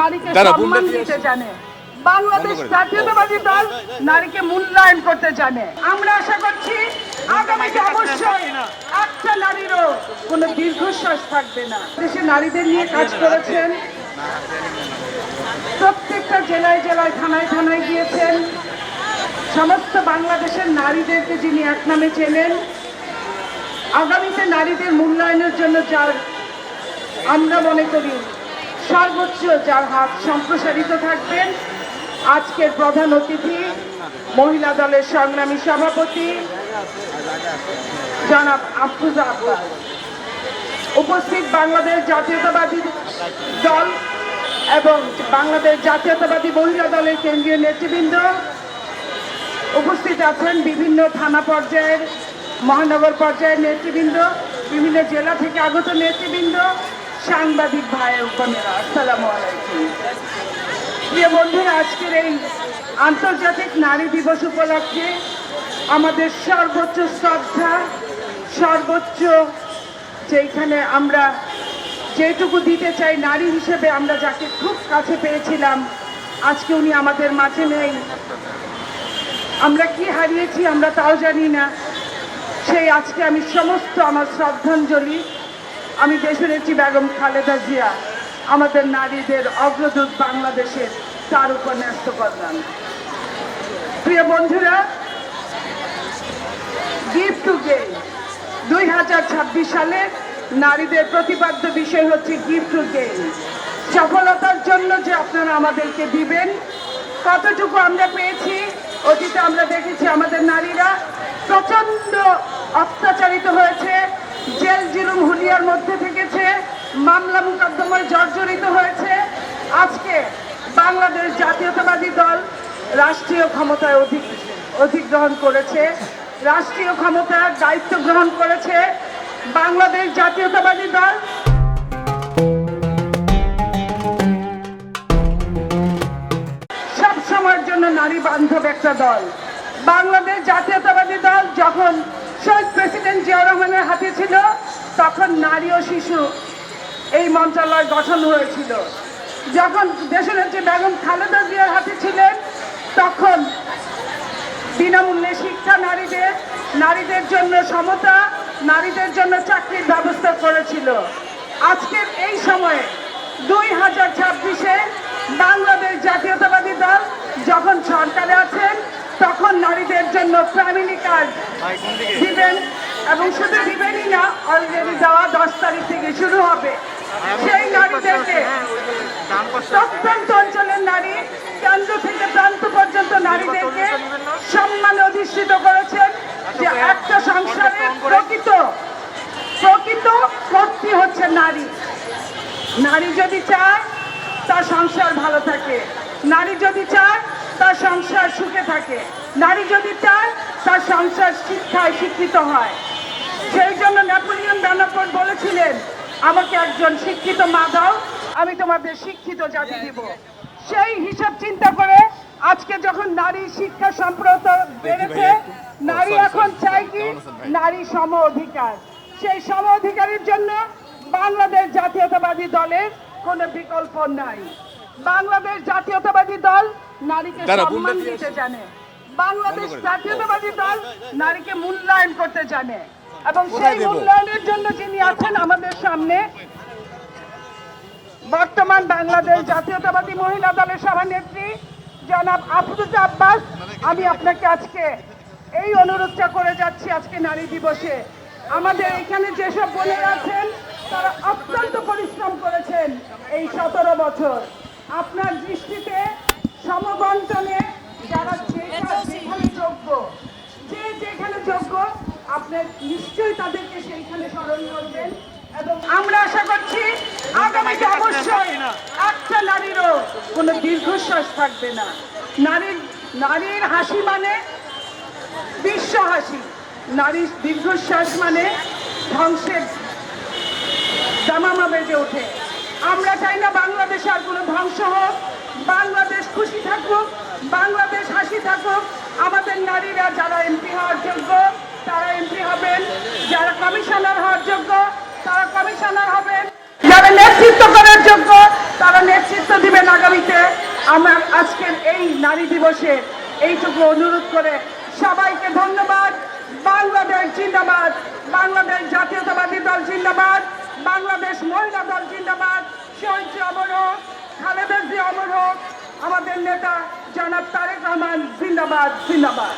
নারীকে সম্মান দিতে জানে। বাংলাদেশ জাতীয়তাবাদী দল নারীকে মূল্যায়ন করতে জানে। আমরা আশা করছি আগামীতে অবশ্যই একটা নারীরও কোনো দীর্ঘশ্বাস থাকবে না। দেশে নারীদের নিয়ে কাজ করেছেন, প্রত্যেকটা জেলায় জেলায় থানায় থানায় গিয়েছেন। সমস্ত বাংলাদেশের নারীদেরকে যিনি এক নামে চেনেন, আগামীতে নারীদের মূল্যায়নের জন্য যার আমরা মনে করি সর্বোচ্চ যার হাত সম্প্রসারিত থাকবেন, আজকের প্রধান অতিথি মহিলা দলের সংগ্রামী সভাপতি জনাব আফরোজা আব্বাস, উপস্থিত বাংলাদেশ জাতীয়তাবাদী দল এবং বাংলাদেশ জাতীয়তাবাদী মহিলা দলের কেন্দ্রীয় নেতৃবৃন্দ, উপস্থিত আছেন বিভিন্ন থানা পর্যায়ের, মহানগর পর্যায়ের নেতৃবৃন্দ, বিভিন্ন জেলা থেকে আগত নেতৃবৃন্দ, সাংবাদিক ভাই ও বোনেরা, আসসালামু আলাইকুম। প্রিয় বন্ধুরা, আজকের এই আন্তর্জাতিক নারী দিবস উপলক্ষে আমাদের সর্বোচ্চ শ্রদ্ধা, সর্বোচ্চ যেখানে আমরা যেটুকু দিতে চাই নারী হিসেবে, আমরা যাকে খুব কাছে পেয়েছিলাম, আজকে উনি আমাদের মাঝে নেই। আমরা কি হারিয়েছি আমরা তাও জানি না। সেই আজকে আমি সমস্ত আমার শ্রদ্ধাঞ্জলি আমি দেশনেত্রী বেগম খালেদা জিয়া, আমাদের নারীদের অগ্রদূত বাংলাদেশের, তার উপর ন্যস্ত করলাম। প্রিয় বন্ধুরা, গিভ টু গেইন 2026 সালে নারীদের প্রতিপাদ্য বিষয় হচ্ছে গিভ টু গেইন। সফলতার জন্য যে আপনারা আমাদেরকে দিবেন, কতটুকু আমরা পেয়েছি। অতীতে আমরা দেখেছি আমাদের নারীরা প্রচন্ড অত্যাচারিত হয়েছে, জেল জুলুম হুলিয়ার মধ্যে থেকেছে, মামলা মোকদ্দমায় জর্জরিত হয়েছে। আজকে বাংলাদেশ জাতীয়তাবাদী দল রাষ্ট্রীয় ক্ষমতায় অধিগ্রহণ করেছে, রাষ্ট্রীয় ক্ষমতার দায়িত্ব গ্রহণ করেছে। বাংলাদেশ জাতীয়তাবাদী দল সব সময়ের জন্য নারী বান্ধব একটা দল। বাংলাদেশ জাতীয়তাবাদী দল যখন শহীদ প্রেসিডেন্ট জিয়াউর রহমানের হাতে ছিল, তখন নারী ও শিশু এই মন্ত্রণালয় গঠন হয়েছিল। যখন দেশনেত্রী বেগম খালেদা জিয়ার হাতে ছিলেন, তখন বিনামূল্যে শিক্ষা নারীদের জন্য সমতা, নারীদের জন্য চাকরির ব্যবস্থা করেছিল। আজকের এই সময়ে 2026-এ বাংলাদেশ জাতীয়তাবাদী দল যখন সরকারে আছেন, তখন নারীদের জন্য ফ্যামিলি কার্ড দিবেন, এবং শুধু দিবেনই না, অলরেডি দেওয়া 10 তারিখ থেকে শুরু হবে। সেই নারীদেরকে প্রত্যন্ত অঞ্চলের নারী, কেন্দ্র থেকে প্রান্ত পর্যন্ত নারীদেরকে সম্মানে অধিষ্ঠিত করেছেন যে একটা সংসারের প্রকৃত শক্তি হচ্ছে নারী। নারী যদি চায় তার সংসার ভালো থাকে, নারী যদি চায় তার সংসার সুখে থাকে, নারী যদি চায় তার সংসার শিক্ষায় শিক্ষিত হয়। সেই জন্য নেপোলিয়ন বোনাপার্ট বলেছিলেন, আমাকে একজন শিক্ষিত মা দাও, আমি তোমাদের শিক্ষিত জাতি দিব। সেই হিসাব চিন্তা করে আজকে যখন নারী শিক্ষা সম্প্রত বেড়েছে, নারী এখন চায় কি নারী সম অধিকার। সেই সম অধিকারের জন্য বাংলাদেশ জাতীয়তাবাদী দলের কোনো বিকল্প নাই। বাংলাদেশ জাতীয়তাবাদী দল নারীকে সম্মান দিতে জানে। বাংলাদেশ জাতীয়তাবাদী দল নারীকে মূল্যায়ন করতে জানে, এবং সেই মূল্যায়নের জন্য যিনি আছেন আমাদের সামনে, বর্তমান বাংলাদেশ জাতীয়তাবাদী মহিলা দলের সভানেত্রী জনাব আফরোজা আব্বাস। আমি আপনাকে আজকে এই অনুরোধটা করে যাচ্ছি, আজকে নারী দিবসে আমাদের এখানে যেসব বোনেরা আছেন, তারা অত্যন্ত পরিশ্রম করেছেন এই 17 বছর। আপনার দৃষ্টিতে সমবন্টনে যারা যেখানে যোগ্য, যেখানে যোগ্য, আপনি নিশ্চয়ই তাদেরকে সেইখানে স্মরণ করবেন। এবং আমরা আশা করছি আগামীতে অবশ্যই একটা নারীরও কোনো দীর্ঘশ্বাস থাকবে না। নারীর হাসি মানে বিশ্ব হাসি, নারীর দীর্ঘশ্বাস মানে ধ্বংসের দামামা বেজে ওঠে। আমরা চাই না বাংলাদেশে আর কোনো ধ্বংস হোক, বাংলাদেশ খুশি থাকুক, বাংলাদেশ হাসি থাকুক। আমাদের নারীরা যারা এমপি হওয়ার যোগ্য তারা এমপি হবেন, যারা কমিশনার হওয়ার যোগ্য তারা কমিশনার হবেন, যারা নেতৃত্ব করার যোগ্য তারা নেতৃত্ব দিবেন। বসে এইটুকু অনুরোধ করে সবাইকে ধন্যবাদ। বাংলাদেশ জিন্দাবাদ, বাংলাদেশ জাতীয়তাবাদী দল জিন্দাবাদ, বাংলাদেশ মহিলা দল জিন্দাবাদ, শহীদ জি অমর হোক, খালেদা জি অমর হোক, আমাদের নেতা জনাব তারেক রহমান জিন্দাবাদ জিন্দাবাদ।